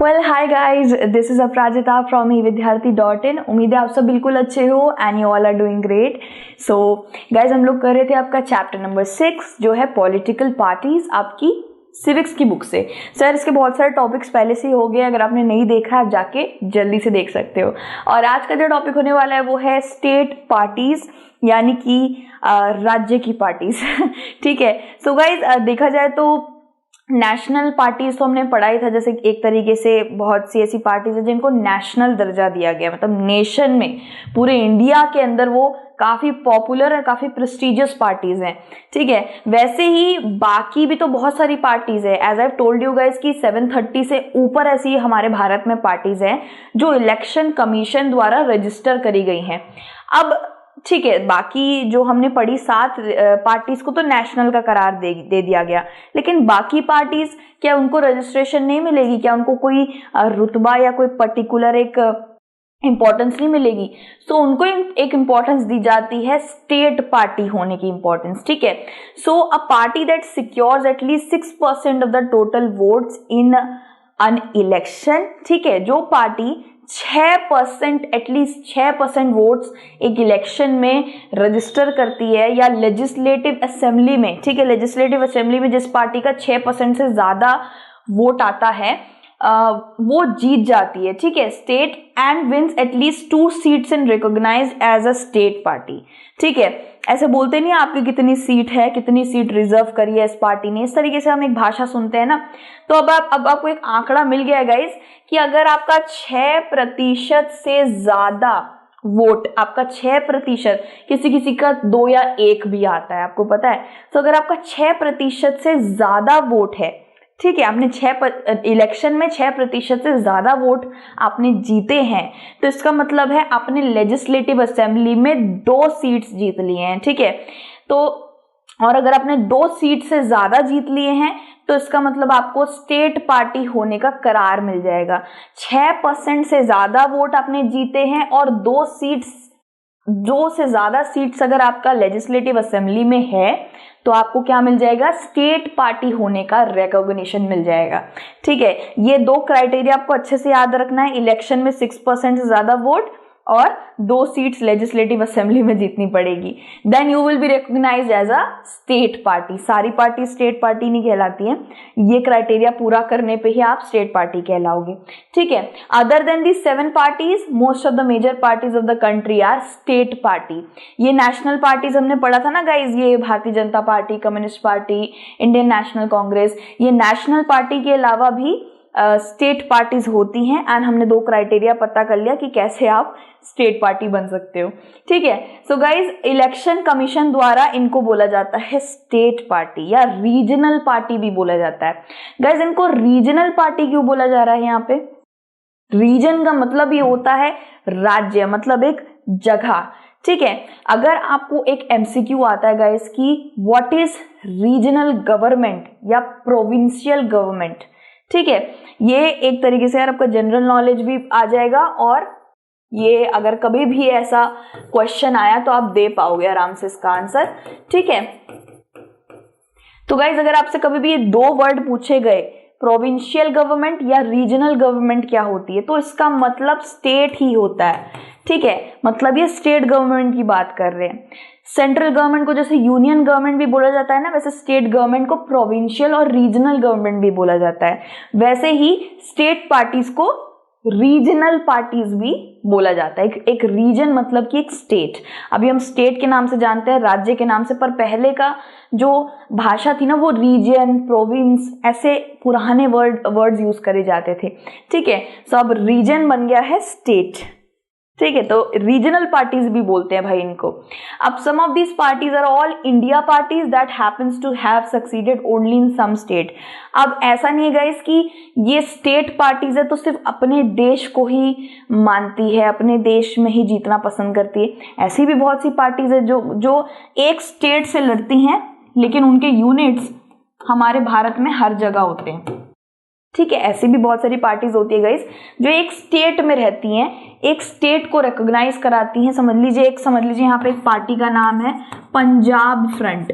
Well hi guys, this is Aparajita from evidyarthi.in। उम्मीद है आप सब बिल्कुल अच्छे हो and you all are doing great. So guys, हम लोग कर रहे थे आपका चैप्टर नंबर 6 जो है पॉलिटिकल पार्टीज, आपकी सिविक्स की बुक से। सर इसके बहुत सारे टॉपिक्स पहले से ही हो गए, अगर आपने नहीं देखा आप जाके जल्दी से देख सकते हो। और आज का जो टॉपिक होने वाला है वो है स्टेट पार्टीज, यानी कि राज्य की पार्टीज। ठीक है। सो गाइज, देखा जाए तो नेशनल पार्टीज तो हमने पढ़ा ही था, जैसे एक तरीके से बहुत सी ऐसी पार्टीज है जिनको नेशनल दर्जा दिया गया, मतलब नेशन में, पूरे इंडिया के अंदर वो काफी पॉपुलर और काफी प्रेस्टिजियस पार्टीज हैं। ठीक है। वैसे ही बाकी भी तो बहुत सारी पार्टीज है, as I told you guys की 730 से ऊपर ऐसी हमारे भारत में पार्टीज हैं जो इलेक्शन कमीशन द्वारा रजिस्टर करी गई हैं। अब ठीक है, बाकी जो हमने पढ़ी 7 पार्टीज को तो नेशनल का करार दे दिया गया, लेकिन बाकी पार्टीज, क्या उनको रजिस्ट्रेशन नहीं मिलेगी? क्या उनको कोई रुतबा या कोई पर्टिकुलर एक इंपॉर्टेंस नहीं मिलेगी? सो उनको एक इंपॉर्टेंस दी जाती है स्टेट पार्टी होने की इंपॉर्टेंस। ठीक है। So a party that secures at least 6% of the total votes in an election. ठीक है। जो पार्टी 6% एटलीस्ट 6% वोट्स एक इलेक्शन में रजिस्टर करती है, या लेजिस्लेटिव असेंबली में, ठीक है, लेजिस्लेटिव असेंबली में जिस पार्टी का 6% से ज्यादा वोट आता है वो जीत जाती है। ठीक है। State and wins at least 2 seats in recognised as a state party. ठीक है। ऐसे बोलते नहीं आपकी कितनी सीट है, कितनी सीट रिजर्व करी है इस पार्टी ने, इस तरीके से हम एक भाषा सुनते हैं ना। तो अब आपको एक आंकड़ा मिल गया है गाइस कि अगर आपका 6% से ज्यादा वोट, आपका 6%, किसी का 2 या 1 भी आता है, आपको पता है। तो अगर आपका 6% से ज्यादा वोट है, ठीक है, आपने इलेक्शन में 6% से ज्यादा वोट आपने जीते हैं, तो इसका मतलब है आपने लेजिस्लेटिव असेंबली में 2 सीट्स जीत लिए हैं। ठीक है। तो और अगर आपने 2 सीट से ज्यादा जीत लिए हैं तो इसका मतलब आपको स्टेट पार्टी होने का करार मिल जाएगा। 6% से ज्यादा वोट आपने जीते हैं और 2 से ज्यादा सीट्स अगर आपका लेजिस्लेटिव असेंबली में है तो आपको क्या मिल जाएगा? स्टेट पार्टी होने का रिकॉग्निशन मिल जाएगा। ठीक है। ये 2 क्राइटेरिया आपको अच्छे से याद रखना है। इलेक्शन में 6% से ज्यादा वोट और 2 सीट्स लेजिस्लेटिव असेंबली में जीतनी पड़ेगी, then you will be recognised as a state party. सारी पार्टी स्टेट पार्टी नहीं कहलाती हैं, ये क्राइटेरिया पूरा करने पे ही आप स्टेट पार्टी कहलाओगे। ठीक है। Other than the 7 parties, most of the major parties of the country are state party. ये नेशनल पार्टीज हमने पढ़ा था ना गाइज, ये Bharatiya Janata party, communist party, Indian national congress, ये नेशनल पार्टी के अलावा भी स्टेट पार्टीज होती हैं। एंड हमने 2 क्राइटेरिया पता कर लिया कि कैसे आप स्टेट पार्टी बन सकते हो। ठीक है। सो गाइज, इलेक्शन कमीशन द्वारा इनको बोला जाता है स्टेट पार्टी या रीजनल पार्टी भी बोला जाता है। गाइज, इनको रीजनल पार्टी क्यों बोला जा रहा है? यहाँ पे रीजन का मतलब ये होता है राज्य, मतलब एक जगह। ठीक है। अगर आपको एक एमसीक्यू आता है गाइज की व्हाट इज रीजनल गवर्नमेंट या प्रोविंशियल गवर्नमेंट, ठीक है, ये एक तरीके से यार आपका जनरल नॉलेज भी आ जाएगा, और ये अगर कभी भी ऐसा क्वेश्चन आया तो आप दे पाओगे आराम से इसका आंसर। ठीक है। तो गाइज, अगर आपसे कभी भी ये 2 वर्ड पूछे गए, प्रोविंशियल गवर्नमेंट या रीजनल गवर्नमेंट क्या होती है, तो इसका मतलब स्टेट ही होता है। ठीक है। मतलब ये स्टेट गवर्नमेंट की बात कर रहे हैं। सेंट्रल गवर्नमेंट को जैसे यूनियन गवर्नमेंट भी बोला जाता है ना, वैसे स्टेट गवर्नमेंट को प्रोविंशियल और रीजनल गवर्नमेंट भी बोला जाता है। वैसे ही स्टेट पार्टीज को रीजनल पार्टीज भी बोला जाता है। एक रीजन मतलब कि एक स्टेट। अभी हम स्टेट के नाम से जानते हैं, राज्य के नाम से, पर पहले का जो भाषा थी ना वो रीजन, प्रोविंस, ऐसे पुराने वर्ड्स यूज करे जाते थे। ठीक है। सो अब रीजन बन गया है स्टेट। ठीक है। तो रीजनल पार्टीज भी बोलते हैं भाई इनको। अब some of these parties are all India parties that happens to have succeeded only in some state. अब ऐसा नहीं है गाइस कि ये स्टेट पार्टीज है तो सिर्फ अपने देश को ही मानती है, अपने देश में ही जीतना पसंद करती है। ऐसी भी बहुत सी पार्टीज है जो एक स्टेट से लड़ती हैं, लेकिन उनके यूनिट्स हमारे भारत में हर जगह होते हैं। ठीक है। ऐसी भी बहुत सारी पार्टीज होती है गाइस जो एक स्टेट में रहती हैं, एक स्टेट को रिकॉग्नाइज कराती हैं। समझ लीजिए यहाँ पे एक पार्टी का नाम है पंजाब फ्रंट।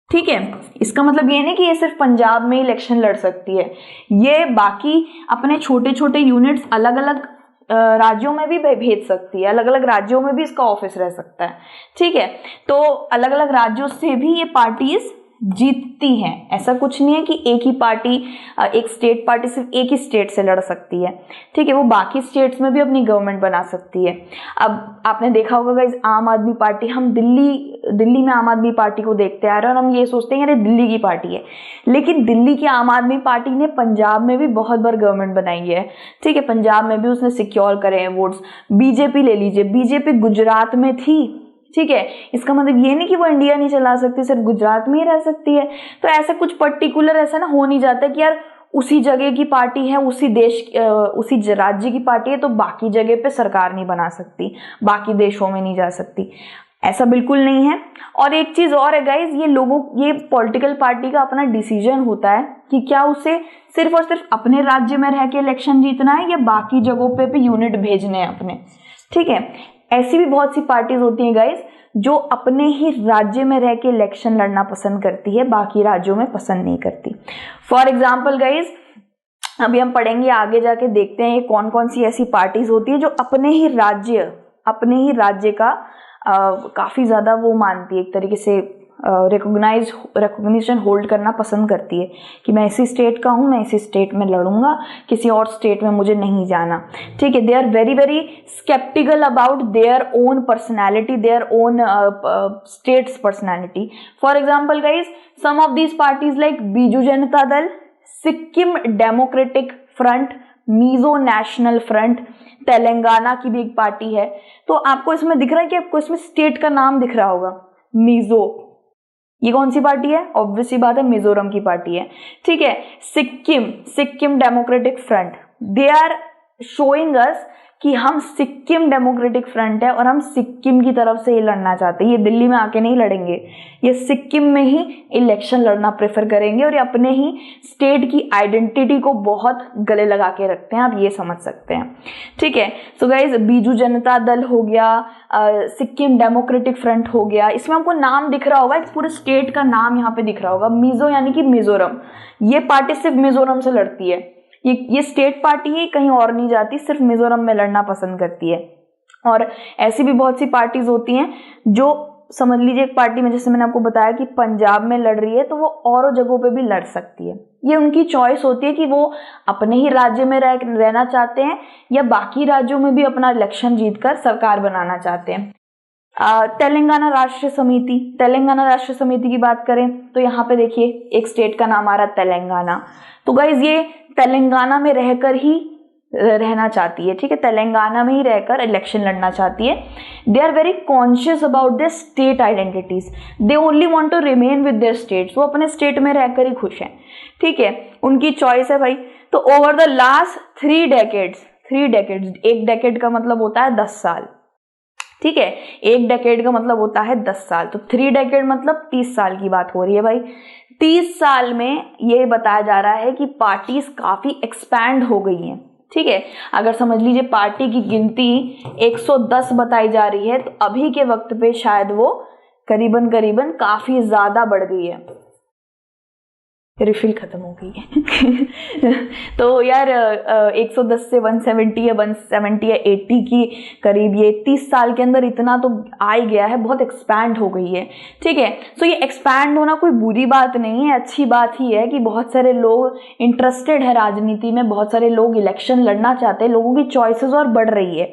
ठीक है, इसका मतलब ये नहीं कि ये सिर्फ पंजाब में इलेक्शन लड़ सकती है, ये बाकी अपने छोटे छोटे यूनिट्स अलग अलग राज्यों में भी भेज सकती है, अलग अलग राज्यों में भी इसका ऑफिस रह सकता है। ठीक है, तो अलग अलग राज्यों से भी ये पार्टीज जीतती हैं। ऐसा कुछ नहीं है कि एक ही पार्टी, एक स्टेट पार्टी सिर्फ एक ही स्टेट से लड़ सकती है। ठीक है, वो बाकी स्टेट्स में भी अपनी गवर्नमेंट बना सकती है। अब आपने देखा होगा गाइस, आम आदमी पार्टी, हम दिल्ली में आम आदमी पार्टी को देखते आ रहे हैं और हम ये सोचते हैं अरे दिल्ली की पार्टी है, लेकिन दिल्ली की आम आदमी पार्टी ने पंजाब में भी बहुत बार गवर्नमेंट बनाई है। ठीक है, पंजाब में भी उसने सिक्योर करे हैं वोट्स। बीजेपी ले लीजिए, बीजेपी गुजरात में थी। ठीक है, इसका मतलब ये नहीं कि वो इंडिया नहीं चला सकती, सिर्फ गुजरात में ही रह सकती है। तो ऐसा कुछ पर्टिकुलर ऐसा ना हो नहीं जाता कि यार उसी जगह की पार्टी है, उसी देश उसी राज्य की पार्टी है तो बाकी जगह पे सरकार नहीं बना सकती, बाकी देशों में नहीं जा सकती। ऐसा बिल्कुल नहीं है। और एक चीज और है गाइज, ये पॉलिटिकल पार्टी का अपना डिसीजन होता है कि क्या उसे सिर्फ और सिर्फ अपने राज्य में रह के इलेक्शन जीतना है या बाकी जगहों पे भी यूनिट भेजने हैं अपने। ठीक है, ऐसी भी बहुत सी पार्टीज होती हैं गाइज जो अपने ही राज्य में रह के इलेक्शन लड़ना पसंद करती है, बाकी राज्यों में पसंद नहीं करती। फॉर एग्जाम्पल गाइज, अभी हम पढ़ेंगे आगे जाके, देखते हैं कौन कौन सी ऐसी पार्टीज होती है जो अपने ही राज्य का काफी ज्यादा वो मानती है, एक तरीके से रिकॉग्निशन होल्ड करना पसंद करती है कि मैं इसी स्टेट का हूं, मैं इसी स्टेट में लड़ूंगा, किसी और स्टेट में मुझे नहीं जाना। ठीक है, they are very very sceptical about their own personality, their own states personality. For example guys, some of these parties like Biju Janata Dal, Sikkim democratic front, Mizo national front, Telangana की भी एक पार्टी है। तो आपको इसमें दिख रहा है कि आपको इसमें स्टेट का नाम दिख रहा होगा, मिजो। ये कौन सी पार्टी है? ऑब्वियस सी बात है, मिजोरम की पार्टी है। ठीक है, Sikkim democratic front, they are showing us कि हम सिक्किम डेमोक्रेटिक फ्रंट है और हम सिक्किम की तरफ से ये लड़ना चाहते हैं। ये दिल्ली में आके नहीं लड़ेंगे, ये सिक्किम में ही इलेक्शन लड़ना प्रेफर करेंगे और ये अपने ही स्टेट की आइडेंटिटी को बहुत गले लगा के रखते हैं, आप ये समझ सकते हैं। ठीक है, सो गाइज, बीजू जनता दल हो गया, सिक्किम डेमोक्रेटिक फ्रंट हो गया, इसमें आपको नाम दिख रहा होगा, एक पूरे स्टेट का नाम यहाँ पे दिख रहा होगा, मिजो यानी कि मिजोरम। ये पार्टी सिर्फ मिजोरम से लड़ती है, ये स्टेट पार्टी है, कहीं और नहीं जाती, सिर्फ मिजोरम में लड़ना पसंद करती है। और ऐसी भी बहुत सी पार्टीज होती हैं जो, समझ लीजिए एक पार्टी में, जैसे मैंने आपको बताया कि पंजाब में लड़ रही है तो वो और जगहों पे भी लड़ सकती है। ये उनकी चॉइस होती है कि वो अपने ही राज्य में रहना चाहते हैं या बाकी राज्यों में भी अपना इलेक्शन जीतकर सरकार बनाना चाहते हैं। तेलंगाना राष्ट्र समिति की बात करें तो यहाँ पे देखिए एक स्टेट का नाम आ रहा है तेलंगाना। तो गाइज ये तेलंगाना में रहकर ही रहना चाहती है। ठीक है, तेलंगाना में ही रहकर इलेक्शन लड़ना चाहती है। They are very conscious about their state identities, they only want to remain with their states, वो अपने स्टेट में रहकर ही खुश हैं। ठीक है, उनकी चॉइस है भाई। तो ओवर द लास्ट 3 डेकेड्स, एक डेकेड का मतलब होता है 10 साल। ठीक है, एक डेकेड का मतलब होता है 10 साल, तो 3 डेकेड मतलब 30 साल की बात हो रही है भाई। 30 साल में ये बताया जा रहा है कि पार्टीज काफी एक्सपैंड हो गई हैं। ठीक है, अगर समझ लीजिए पार्टी की गिनती 110 बताई जा रही है, तो अभी के वक्त पे शायद वो करीबन काफी ज्यादा बढ़ गई है। रिफिल खत्म हो गई है तो यार 110 से 170 या 80 की करीब, ये 30 साल के अंदर इतना तो आ ही गया है, बहुत एक्सपैंड हो गई है। ठीक है, सो ये एक्सपैंड होना कोई बुरी बात नहीं है, अच्छी बात ही है कि बहुत सारे लोग इंटरेस्टेड है राजनीति में, बहुत सारे लोग इलेक्शन लड़ना चाहते हैं, लोगों की चॉइसेस और बढ़ रही है।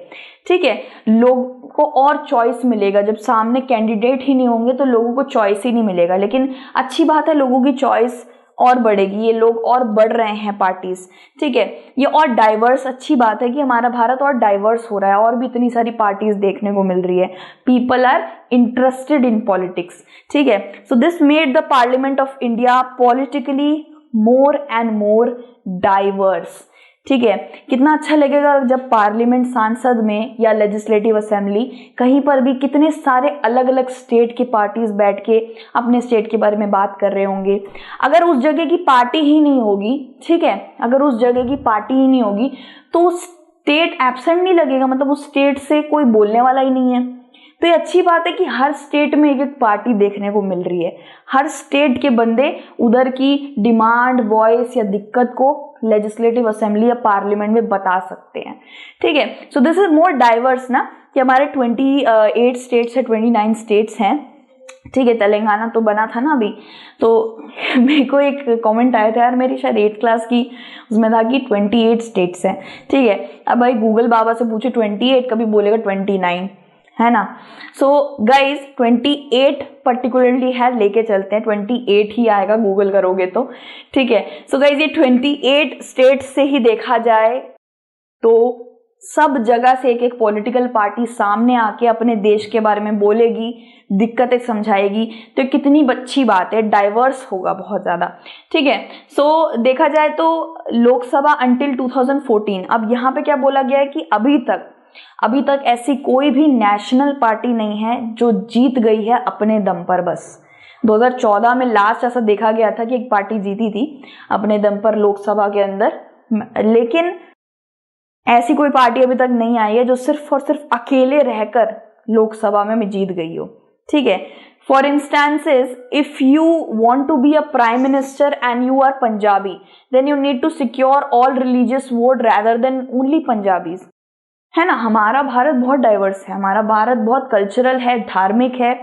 ठीक है, लोगों को और चॉइस मिलेगा, जब सामने कैंडिडेट ही नहीं होंगे तो लोगों को चॉइस ही नहीं मिलेगा। लेकिन अच्छी बात है, लोगों की चॉइस और बढ़ेगी, ये लोग और बढ़ रहे हैं पार्टीज। ठीक है, ये और डाइवर्स, अच्छी बात है कि हमारा भारत और डाइवर्स हो रहा है, और भी इतनी सारी पार्टीज देखने को मिल रही है। People are interested in politics. ठीक है, so this made the parliament of India politically more and more diverse. ठीक है, कितना अच्छा लगेगा जब पार्लियामेंट, सांसद में या लेजिस्लेटिव असेंबली, कहीं पर भी कितने सारे अलग अलग स्टेट के पार्टीज बैठ के अपने स्टेट के बारे में बात कर रहे होंगे। अगर उस जगह की पार्टी ही नहीं होगी, ठीक है, अगर उस जगह की पार्टी ही नहीं होगी तो स्टेट एब्सेंट नहीं लगेगा, मतलब उस स्टेट से कोई बोलने वाला ही नहीं है। तो ये अच्छी बात है कि हर स्टेट में एक एक पार्टी देखने को मिल रही है, हर स्टेट के बंदे उधर की डिमांड, वॉइस या दिक्कत को लेजिस्लेटिव असेंबली या पार्लियामेंट में बता सकते हैं। ठीक है, so this is more diverse ना, कि हमारे 28 स्टेट्स है, 29 स्टेट्स हैं। ठीक है, तेलंगाना तो बना था ना अभी, तो मेरे को एक कमेंट आया था यार, मेरी शायद 8th क्लास की, उसमें था कि 28 स्टेट्स हैं। ठीक है, अब भाई गूगल बाबा से पूछे 28, कभी बोलेगा 29, है ना। सो गाइज 28 पर्टिकुलरली है, लेके चलते हैं, 28 ही आएगा गूगल करोगे तो। ठीक है, सो गाइज ये 28 स्टेट्स से ही देखा जाए तो सब जगह से एक एक पॉलिटिकल पार्टी सामने आके अपने देश के बारे में बोलेगी, दिक्कतें समझाएगी, तो कितनी अच्छी बात है, डाइवर्स होगा बहुत ज़्यादा। ठीक है, सो देखा जाए तो लोकसभा अंटिल 2014, अब यहाँ पे क्या बोला गया है कि अभी तक ऐसी कोई भी नेशनल पार्टी नहीं है जो जीत गई है अपने दम पर। बस 2014 में लास्ट ऐसा देखा गया था कि एक पार्टी जीती थी अपने दम पर लोकसभा के अंदर, लेकिन ऐसी कोई पार्टी अभी तक नहीं आई है जो सिर्फ और सिर्फ अकेले रहकर लोकसभा में जीत गई हो। ठीक है, for instances, if you want to be a prime minister and you are Punjabi, then you need to secure all religious vote rather than only Punjabis, है ना। हमारा भारत बहुत डाइवर्स है, हमारा भारत बहुत कल्चरल है, धार्मिक है।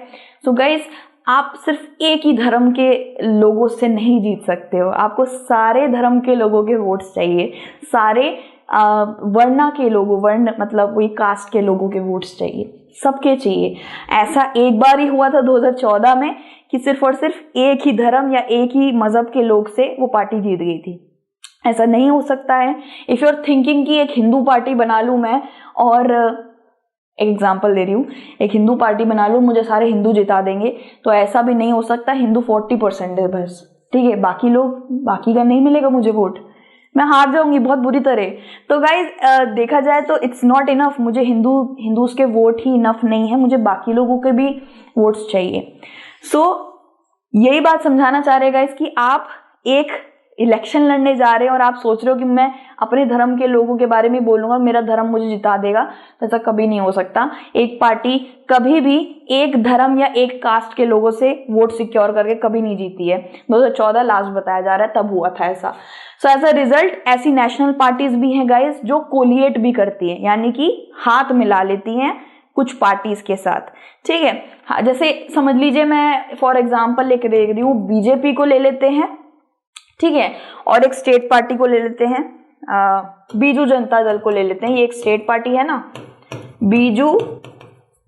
सो गाइज, आप सिर्फ एक ही धर्म के लोगों से नहीं जीत सकते हो, आपको सारे धर्म के लोगों के वोट्स चाहिए, सारे वर्ण के लोगों, वर्ण मतलब वही कास्ट के लोगों के वोट्स चाहिए, सबके चाहिए। ऐसा एक बार ही हुआ था 2014 में कि सिर्फ और सिर्फ एक ही धर्म या एक ही मजहब के लोग से वो पार्टी जीत गई थी। ऐसा नहीं हो सकता है। इफ यू आर थिंकिंग कि एक हिंदू पार्टी बना लूं मैं, और एग्जाम्पल दे रही हूँ, एक हिंदू पार्टी बना लूं, मुझे सारे हिंदू जिता देंगे, तो ऐसा भी नहीं हो सकता। हिंदू 40% है बस। ठीक है, बाकी का नहीं मिलेगा मुझे वोट, मैं हार जाऊंगी बहुत बुरी तरह। तो गाइज देखा जाए तो इट्स नॉट इनफ, मुझे हिंदूज के वोट ही इनफ नहीं है, मुझे बाकी लोगों के भी वोट्स चाहिए। सो यही बात समझाना चाह रहे गाइज कि आप एक इलेक्शन लड़ने जा रहे हैं और आप सोच रहे हो कि मैं अपने धर्म के लोगों के बारे में बोलूंगा, मेरा धर्म मुझे जिता देगा, तो ऐसा कभी नहीं हो सकता। एक पार्टी कभी भी एक धर्म या एक कास्ट के लोगों से वोट सिक्योर करके कभी नहीं जीती है। 2014 लास्ट बताया जा रहा है, तब हुआ था ऐसा। सो एज अ रिजल्ट ऐसी नेशनल पार्टीज भी हैं गाइज जो कोलिएट भी करती है, यानी कि हाथ मिला लेती हैं कुछ पार्टीज के साथ। ठीक है, जैसे समझ लीजिए, मैं फॉर एग्जाम्पल लेके देख रही हूँ, बीजेपी को ले लेते हैं, ठीक है, और एक स्टेट पार्टी को ले लेते हैं, बीजू जनता दल को ले लेते हैं। ये एक स्टेट पार्टी है ना, बीजू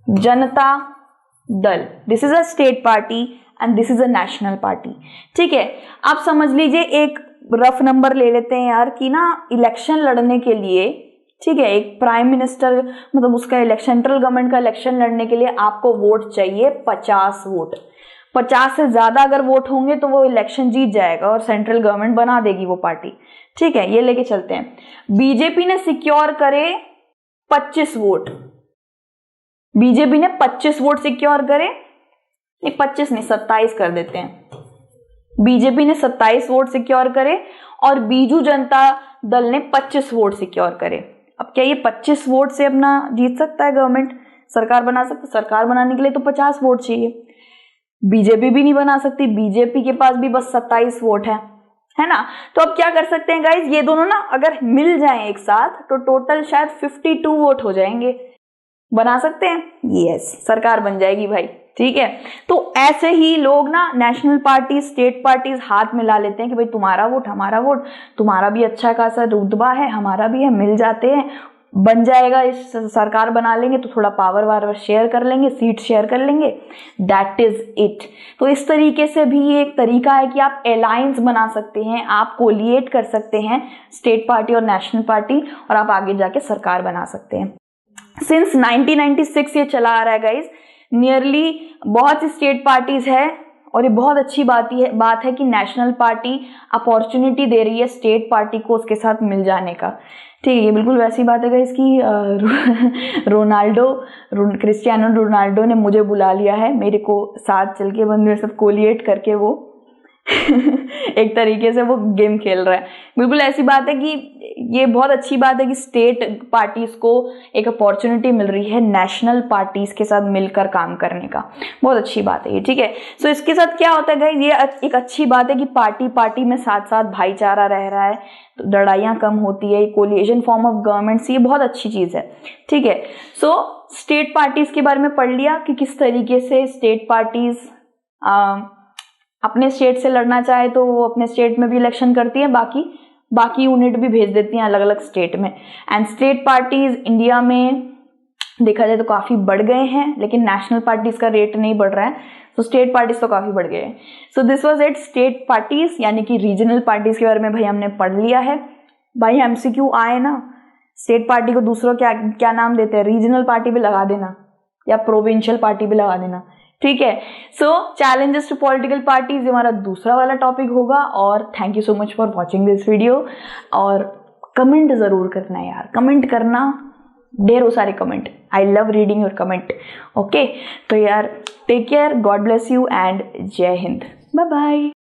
जनता दल, this is a state party and this is a national party. ठीक है, आप समझ लीजिए एक रफ नंबर ले लेते हैं यार कि ना इलेक्शन लड़ने के लिए, ठीक है, एक प्राइम मिनिस्टर मतलब उसका इलेक्शन, सेंट्रल गवर्नमेंट का इलेक्शन लड़ने के लिए आपको वोट चाहिए 50 वोट। 50 से ज्यादा अगर वोट होंगे तो वो इलेक्शन जीत जाएगा और सेंट्रल गवर्नमेंट बना देगी वो पार्टी। ठीक है, ये लेके चलते हैं। बीजेपी ने सिक्योर करे 25 वोट, बीजेपी ने 25 वोट सिक्योर करे, नहीं 25 नहीं 27 कर देते हैं। बीजेपी ने 27 वोट सिक्योर करे और बीजू जनता दल ने 25 वोट सिक्योर करे। अब क्या ये 25 वोट से अपना जीत सकता है गवर्नमेंट, सरकार बना सकता? सरकार बनाने के लिए तो 50 वोट चाहिए। बीजेपी भी नहीं बना सकती, बीजेपी के पास भी बस 27 वोट है ना। तो अब क्या कर सकते हैं गाइज, ये दोनों ना अगर मिल जाएं एक साथ तो टोटल शायद 52 वोट हो जाएंगे। बना सकते हैं? यस, सरकार बन जाएगी भाई। ठीक है, तो ऐसे ही लोग ना नेशनल पार्टी, स्टेट पार्टीज हाथ मिला लेते हैं कि भाई तुम्हारा वोट हमारा वोट, तुम्हारा भी अच्छा खासा रुतबा है हमारा भी है, मिल जाते हैं, बन जाएगा, इस सरकार बना लेंगे तो थोड़ा पावर वावर शेयर कर लेंगे, सीट शेयर कर लेंगे, दैट इज इट। तो इस तरीके से भी एक तरीका है कि आप अलायंस बना सकते हैं, आप कोलिएट कर सकते हैं स्टेट पार्टी और नेशनल पार्टी, और आप आगे जाके सरकार बना सकते हैं। सिंस 1996 ये चला आ रहा है गाइज, नियरली बहुत सी स्टेट पार्टीज है, और ये बहुत अच्छी बात है कि नेशनल पार्टी अपॉर्चुनिटी दे रही है स्टेट पार्टी को उसके साथ मिल जाने का। ठीक है, ये बिल्कुल वैसी बात है गाइस कि क्रिस्टियानो रोनाल्डो ने मुझे बुला लिया है, मेरे को साथ चल के मेरे साथ कोलिएट करके वो एक तरीके से वो गेम खेल रहा है। बिल्कुल ऐसी बात है कि ये बहुत अच्छी बात है कि स्टेट पार्टीज को एक अपॉर्चुनिटी मिल रही है नेशनल पार्टीज के साथ मिलकर काम करने का, बहुत अच्छी बात है ये, ठीक है। सो इसके साथ क्या होता है गाइस, ये एक अच्छी बात है कि पार्टी पार्टी में साथ साथ भाईचारा रह रहा है, तो लड़ाइयाँ कम होती है, कोलिएशन फॉर्म ऑफ गवर्नमेंट्स, ये बहुत अच्छी चीज़ है, ठीक है। सो स्टेट पार्टीज के बारे में पढ़ लिया कि किस तरीके से स्टेट पार्टीज अपने स्टेट से लड़ना चाहे तो वो अपने स्टेट में भी इलेक्शन करती है, बाकी यूनिट भी भेज देती हैं अलग अलग स्टेट में। एंड स्टेट पार्टीज इंडिया में देखा जाए तो काफ़ी बढ़ गए हैं, लेकिन नेशनल पार्टीज का रेट नहीं बढ़ रहा है, तो स्टेट पार्टीज तो काफ़ी बढ़ गए हैं। So this was it, state parties यानी कि रीजनल पार्टीज के बारे में भाई हमने पढ़ लिया है। भाई MCQ आए ना, स्टेट पार्टी को दूसरों क्या नाम देते हैं, रीजनल पार्टी भी लगा देना या प्रोविंशियल पार्टी भी लगा देना, ठीक है। So challenges to political parties हमारा दूसरा वाला टॉपिक होगा। और thank you so much for watching this video. और कमेंट जरूर करना यार, कमेंट करना, ढेरों सारे comment, I love reading your comment, okay. तो यार take care, God bless you and Jai Hind, bye bye.